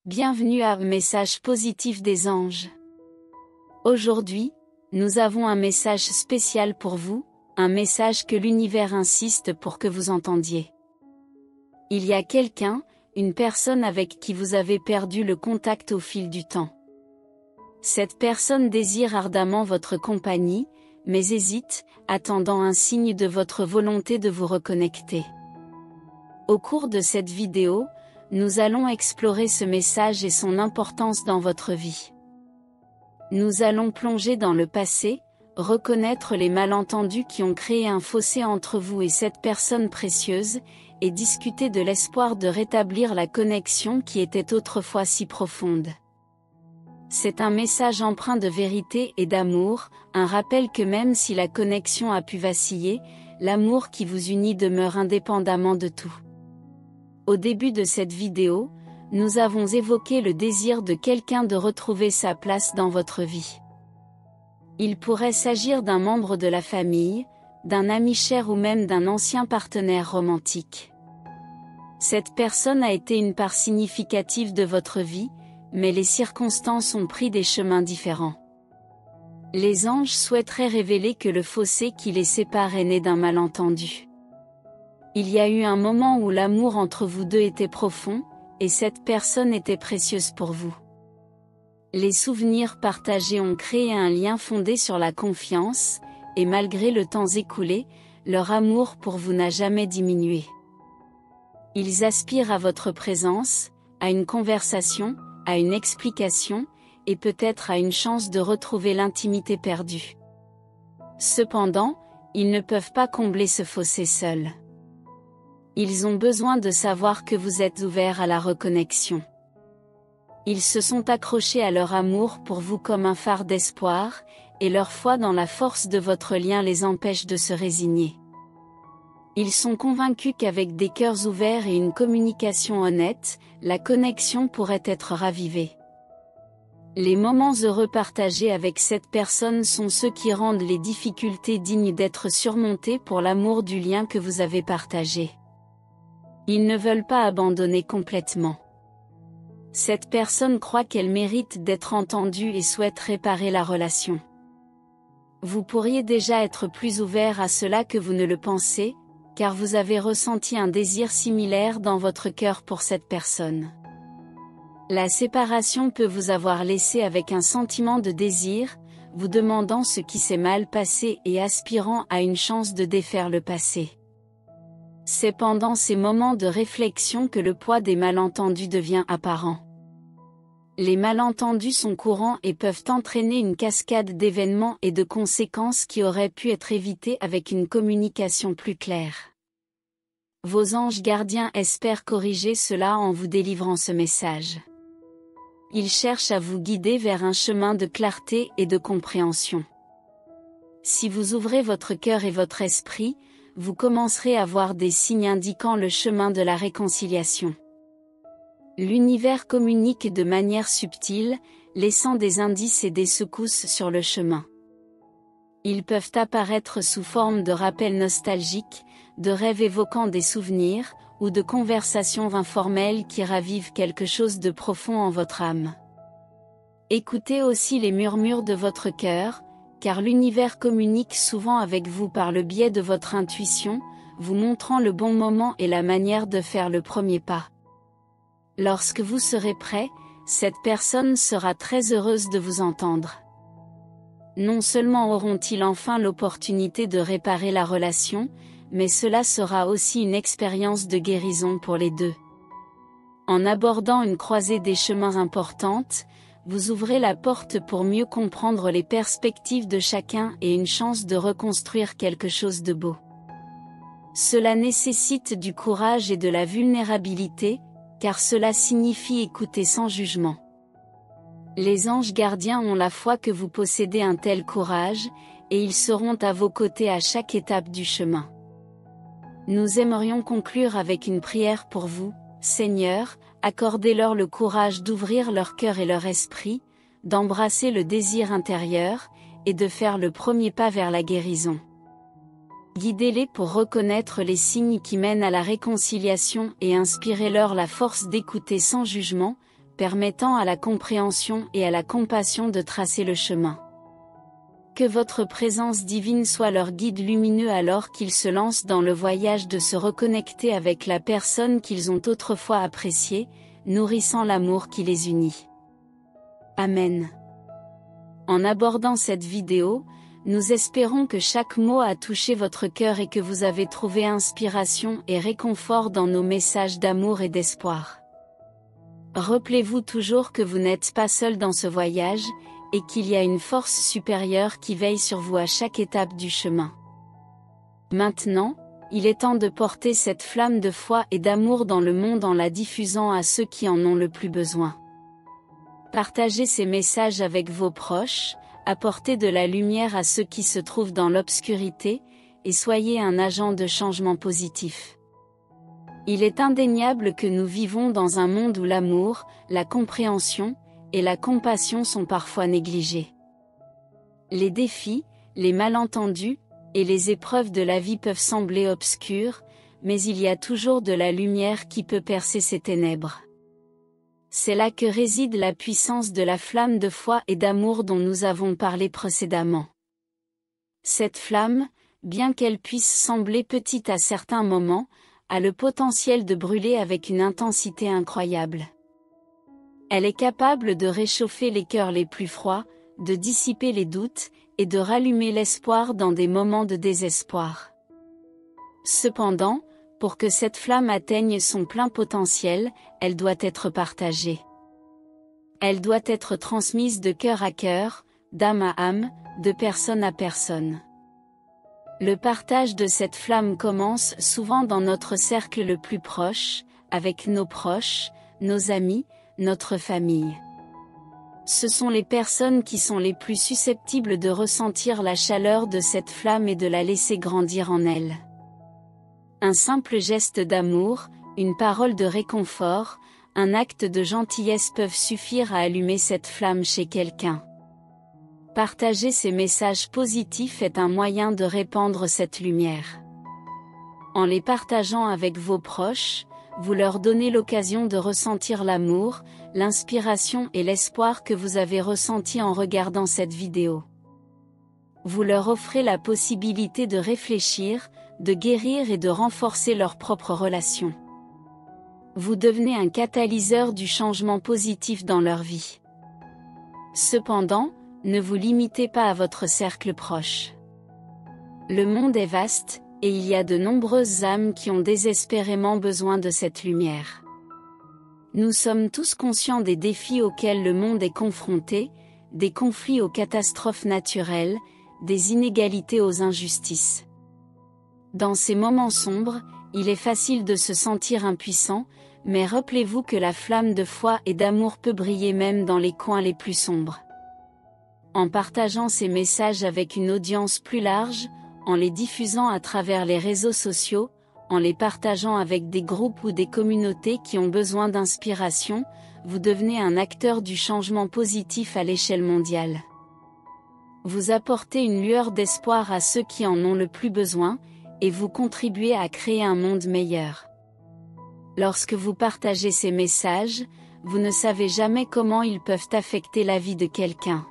Bienvenue à Message positif des anges. Aujourd'hui, nous avons un message spécial pour vous, un message que l'univers insiste pour que vous entendiez. Il y a quelqu'un, une personne avec qui vous avez perdu le contact au fil du temps. Cette personne désire ardemment votre compagnie, mais hésite, attendant un signe de votre volonté de vous reconnecter. Au cours de cette vidéo, nous allons explorer ce message et son importance dans votre vie. Nous allons plonger dans le passé, reconnaître les malentendus qui ont créé un fossé entre vous et cette personne précieuse, et discuter de l'espoir de rétablir la connexion qui était autrefois si profonde. C'est un message empreint de vérité et d'amour, un rappel que même si la connexion a pu vaciller, l'amour qui vous unit demeure indépendamment de tout. Au début de cette vidéo, nous avons évoqué le désir de quelqu'un de retrouver sa place dans votre vie. Il pourrait s'agir d'un membre de la famille, d'un ami cher ou même d'un ancien partenaire romantique. Cette personne a été une part significative de votre vie, mais les circonstances ont pris des chemins différents. Les anges souhaiteraient révéler que le fossé qui les sépare est né d'un malentendu. Il y a eu un moment où l'amour entre vous deux était profond, et cette personne était précieuse pour vous. Les souvenirs partagés ont créé un lien fondé sur la confiance, et malgré le temps écoulé, leur amour pour vous n'a jamais diminué. Ils aspirent à votre présence, à une conversation, à une explication, et peut-être à une chance de retrouver l'intimité perdue. Cependant, ils ne peuvent pas combler ce fossé seuls. Ils ont besoin de savoir que vous êtes ouvert à la reconnexion. Ils se sont accrochés à leur amour pour vous comme un phare d'espoir, et leur foi dans la force de votre lien les empêche de se résigner. Ils sont convaincus qu'avec des cœurs ouverts et une communication honnête, la connexion pourrait être ravivée. Les moments heureux partagés avec cette personne sont ceux qui rendent les difficultés dignes d'être surmontées pour l'amour du lien que vous avez partagé. Ils ne veulent pas abandonner complètement. Cette personne croit qu'elle mérite d'être entendue et souhaite réparer la relation. Vous pourriez déjà être plus ouvert à cela que vous ne le pensez, car vous avez ressenti un désir similaire dans votre cœur pour cette personne. La séparation peut vous avoir laissé avec un sentiment de désir, vous demandant ce qui s'est mal passé et aspirant à une chance de défaire le passé. C'est pendant ces moments de réflexion que le poids des malentendus devient apparent. Les malentendus sont courants et peuvent entraîner une cascade d'événements et de conséquences qui auraient pu être évitées avec une communication plus claire. Vos anges gardiens espèrent corriger cela en vous délivrant ce message. Ils cherchent à vous guider vers un chemin de clarté et de compréhension. Si vous ouvrez votre cœur et votre esprit, vous commencerez à voir des signes indiquant le chemin de la réconciliation. L'univers communique de manière subtile, laissant des indices et des secousses sur le chemin. Ils peuvent apparaître sous forme de rappels nostalgiques, de rêves évoquant des souvenirs, ou de conversations informelles qui ravivent quelque chose de profond en votre âme. Écoutez aussi les murmures de votre cœur, car l'univers communique souvent avec vous par le biais de votre intuition, vous montrant le bon moment et la manière de faire le premier pas. Lorsque vous serez prêt, cette personne sera très heureuse de vous entendre. Non seulement auront-ils enfin l'opportunité de réparer la relation, mais cela sera aussi une expérience de guérison pour les deux. En abordant une croisée des chemins importante, vous ouvrez la porte pour mieux comprendre les perspectives de chacun et une chance de reconstruire quelque chose de beau. Cela nécessite du courage et de la vulnérabilité, car cela signifie écouter sans jugement. Les anges gardiens ont la foi que vous possédez un tel courage, et ils seront à vos côtés à chaque étape du chemin. Nous aimerions conclure avec une prière pour vous, Seigneur, accordez-leur le courage d'ouvrir leur cœur et leur esprit, d'embrasser le désir intérieur, et de faire le premier pas vers la guérison. Guidez-les pour reconnaître les signes qui mènent à la réconciliation et inspirez-leur la force d'écouter sans jugement, permettant à la compréhension et à la compassion de tracer le chemin. Que votre présence divine soit leur guide lumineux alors qu'ils se lancent dans le voyage de se reconnecter avec la personne qu'ils ont autrefois appréciée, nourrissant l'amour qui les unit. Amen. En abordant cette vidéo, nous espérons que chaque mot a touché votre cœur et que vous avez trouvé inspiration et réconfort dans nos messages d'amour et d'espoir. Rappelez-vous toujours que vous n'êtes pas seul dans ce voyage, et qu'il y a une force supérieure qui veille sur vous à chaque étape du chemin. Maintenant, il est temps de porter cette flamme de foi et d'amour dans le monde en la diffusant à ceux qui en ont le plus besoin. Partagez ces messages avec vos proches, apportez de la lumière à ceux qui se trouvent dans l'obscurité, et soyez un agent de changement positif. Il est indéniable que nous vivons dans un monde où l'amour, la compréhension, et la compassion sont parfois négligés. Les défis, les malentendus, et les épreuves de la vie peuvent sembler obscures, mais il y a toujours de la lumière qui peut percer ces ténèbres. C'est là que réside la puissance de la flamme de foi et d'amour dont nous avons parlé précédemment. Cette flamme, bien qu'elle puisse sembler petite à certains moments, a le potentiel de brûler avec une intensité incroyable. Elle est capable de réchauffer les cœurs les plus froids, de dissiper les doutes, et de rallumer l'espoir dans des moments de désespoir. Cependant, pour que cette flamme atteigne son plein potentiel, elle doit être partagée. Elle doit être transmise de cœur à cœur, d'âme à âme, de personne à personne. Le partage de cette flamme commence souvent dans notre cercle le plus proche, avec nos proches, nos amis, notre famille. Ce sont les personnes qui sont les plus susceptibles de ressentir la chaleur de cette flamme et de la laisser grandir en elles. Un simple geste d'amour, une parole de réconfort, un acte de gentillesse peuvent suffire à allumer cette flamme chez quelqu'un. Partager ces messages positifs est un moyen de répandre cette lumière. En les partageant avec vos proches, vous leur donnez l'occasion de ressentir l'amour, l'inspiration et l'espoir que vous avez ressenti en regardant cette vidéo. Vous leur offrez la possibilité de réfléchir, de guérir et de renforcer leur propre relation. Vous devenez un catalyseur du changement positif dans leur vie. Cependant, ne vous limitez pas à votre cercle proche. Le monde est vaste, et il y a de nombreuses âmes qui ont désespérément besoin de cette lumière. Nous sommes tous conscients des défis auxquels le monde est confronté, des conflits aux catastrophes naturelles, des inégalités aux injustices. Dans ces moments sombres, il est facile de se sentir impuissant, mais rappelez-vous que la flamme de foi et d'amour peut briller même dans les coins les plus sombres. En partageant ces messages avec une audience plus large, en les diffusant à travers les réseaux sociaux, en les partageant avec des groupes ou des communautés qui ont besoin d'inspiration, vous devenez un acteur du changement positif à l'échelle mondiale. Vous apportez une lueur d'espoir à ceux qui en ont le plus besoin, et vous contribuez à créer un monde meilleur. Lorsque vous partagez ces messages, vous ne savez jamais comment ils peuvent affecter la vie de quelqu'un.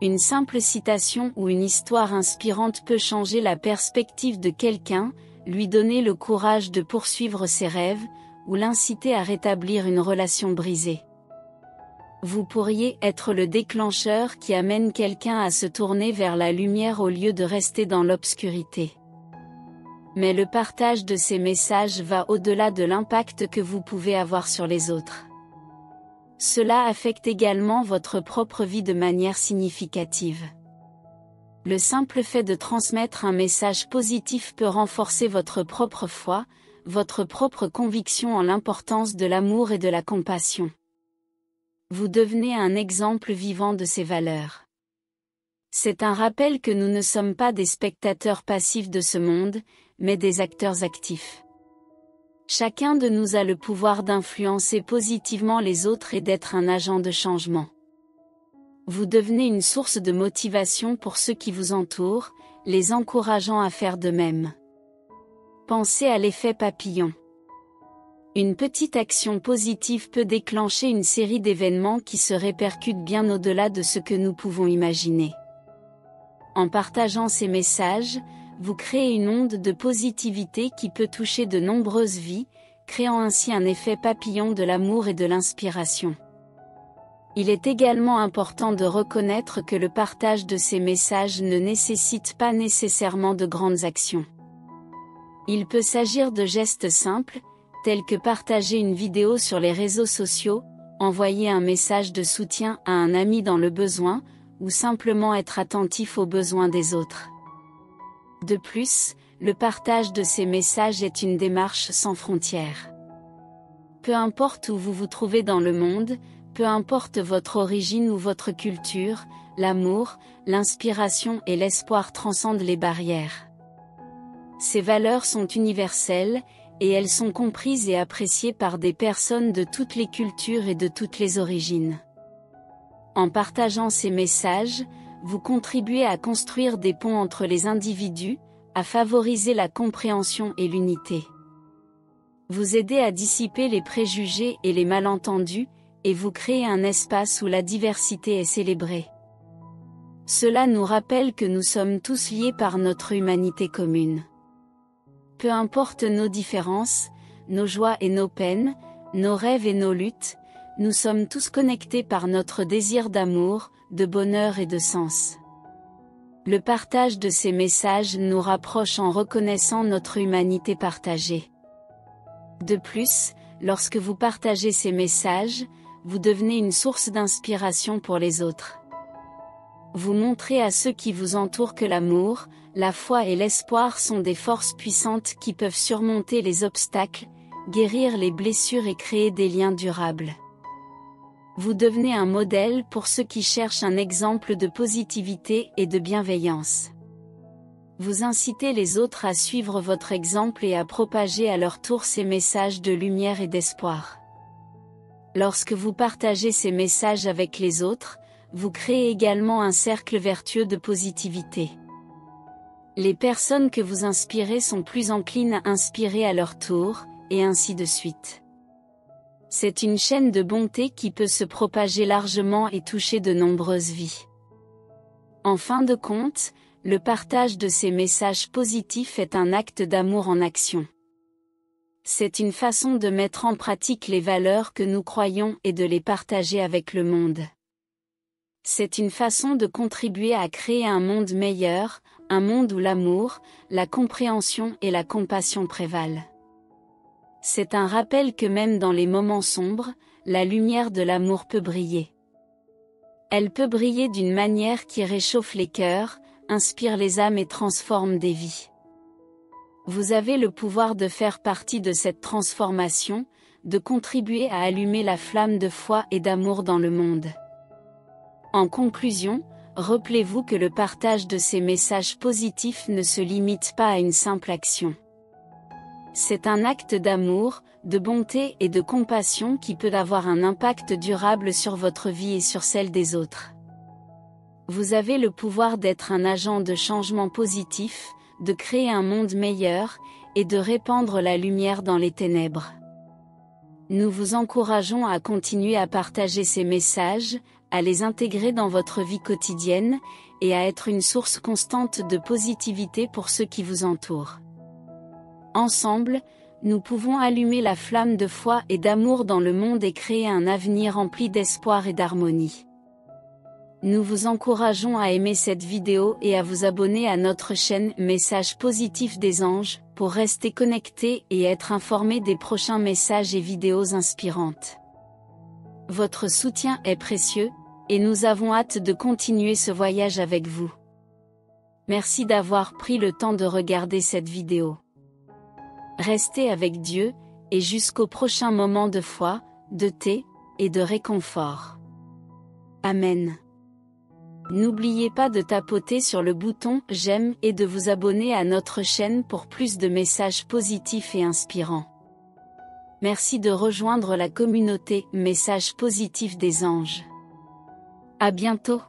Une simple citation ou une histoire inspirante peut changer la perspective de quelqu'un, lui donner le courage de poursuivre ses rêves, ou l'inciter à rétablir une relation brisée. Vous pourriez être le déclencheur qui amène quelqu'un à se tourner vers la lumière au lieu de rester dans l'obscurité. Mais le partage de ces messages va au-delà de l'impact que vous pouvez avoir sur les autres. Cela affecte également votre propre vie de manière significative. Le simple fait de transmettre un message positif peut renforcer votre propre foi, votre propre conviction en l'importance de l'amour et de la compassion. Vous devenez un exemple vivant de ces valeurs. C'est un rappel que nous ne sommes pas des spectateurs passifs de ce monde, mais des acteurs actifs. Chacun de nous a le pouvoir d'influencer positivement les autres et d'être un agent de changement. Vous devenez une source de motivation pour ceux qui vous entourent, les encourageant à faire de même. Pensez à l'effet papillon. Une petite action positive peut déclencher une série d'événements qui se répercutent bien au-delà de ce que nous pouvons imaginer. En partageant ces messages, vous créez une onde de positivité qui peut toucher de nombreuses vies, créant ainsi un effet papillon de l'amour et de l'inspiration. Il est également important de reconnaître que le partage de ces messages ne nécessite pas nécessairement de grandes actions. Il peut s'agir de gestes simples, tels que partager une vidéo sur les réseaux sociaux, envoyer un message de soutien à un ami dans le besoin, ou simplement être attentif aux besoins des autres. De plus, le partage de ces messages est une démarche sans frontières. Peu importe où vous vous trouvez dans le monde, peu importe votre origine ou votre culture, l'amour, l'inspiration et l'espoir transcendent les barrières. Ces valeurs sont universelles, et elles sont comprises et appréciées par des personnes de toutes les cultures et de toutes les origines. En partageant ces messages, vous contribuez à construire des ponts entre les individus, à favoriser la compréhension et l'unité. Vous aidez à dissiper les préjugés et les malentendus, et vous créez un espace où la diversité est célébrée. Cela nous rappelle que nous sommes tous liés par notre humanité commune. Peu importe nos différences, nos joies et nos peines, nos rêves et nos luttes, nous sommes tous connectés par notre désir d'amour, de bonheur et de sens. Le partage de ces messages nous rapproche en reconnaissant notre humanité partagée. De plus, lorsque vous partagez ces messages, vous devenez une source d'inspiration pour les autres. Vous montrez à ceux qui vous entourent que l'amour, la foi et l'espoir sont des forces puissantes qui peuvent surmonter les obstacles, guérir les blessures et créer des liens durables. Vous devenez un modèle pour ceux qui cherchent un exemple de positivité et de bienveillance. Vous incitez les autres à suivre votre exemple et à propager à leur tour ces messages de lumière et d'espoir. Lorsque vous partagez ces messages avec les autres, vous créez également un cercle vertueux de positivité. Les personnes que vous inspirez sont plus enclines à inspirer à leur tour, et ainsi de suite. C'est une chaîne de bonté qui peut se propager largement et toucher de nombreuses vies. En fin de compte, le partage de ces messages positifs est un acte d'amour en action. C'est une façon de mettre en pratique les valeurs que nous croyons et de les partager avec le monde. C'est une façon de contribuer à créer un monde meilleur, un monde où l'amour, la compréhension et la compassion prévalent. C'est un rappel que même dans les moments sombres, la lumière de l'amour peut briller. Elle peut briller d'une manière qui réchauffe les cœurs, inspire les âmes et transforme des vies. Vous avez le pouvoir de faire partie de cette transformation, de contribuer à allumer la flamme de foi et d'amour dans le monde. En conclusion, rappelez-vous que le partage de ces messages positifs ne se limite pas à une simple action. C'est un acte d'amour, de bonté et de compassion qui peut avoir un impact durable sur votre vie et sur celle des autres. Vous avez le pouvoir d'être un agent de changement positif, de créer un monde meilleur, et de répandre la lumière dans les ténèbres. Nous vous encourageons à continuer à partager ces messages, à les intégrer dans votre vie quotidienne, et à être une source constante de positivité pour ceux qui vous entourent. Ensemble, nous pouvons allumer la flamme de foi et d'amour dans le monde et créer un avenir rempli d'espoir et d'harmonie. Nous vous encourageons à aimer cette vidéo et à vous abonner à notre chaîne Messages positifs des anges, pour rester connecté et être informé des prochains messages et vidéos inspirantes. Votre soutien est précieux, et nous avons hâte de continuer ce voyage avec vous. Merci d'avoir pris le temps de regarder cette vidéo. Restez avec Dieu, et jusqu'au prochain moment de foi, de paix, et de réconfort. Amen. N'oubliez pas de tapoter sur le bouton « J'aime » et de vous abonner à notre chaîne pour plus de messages positifs et inspirants. Merci de rejoindre la communauté « Messages positifs des anges ». À bientôt.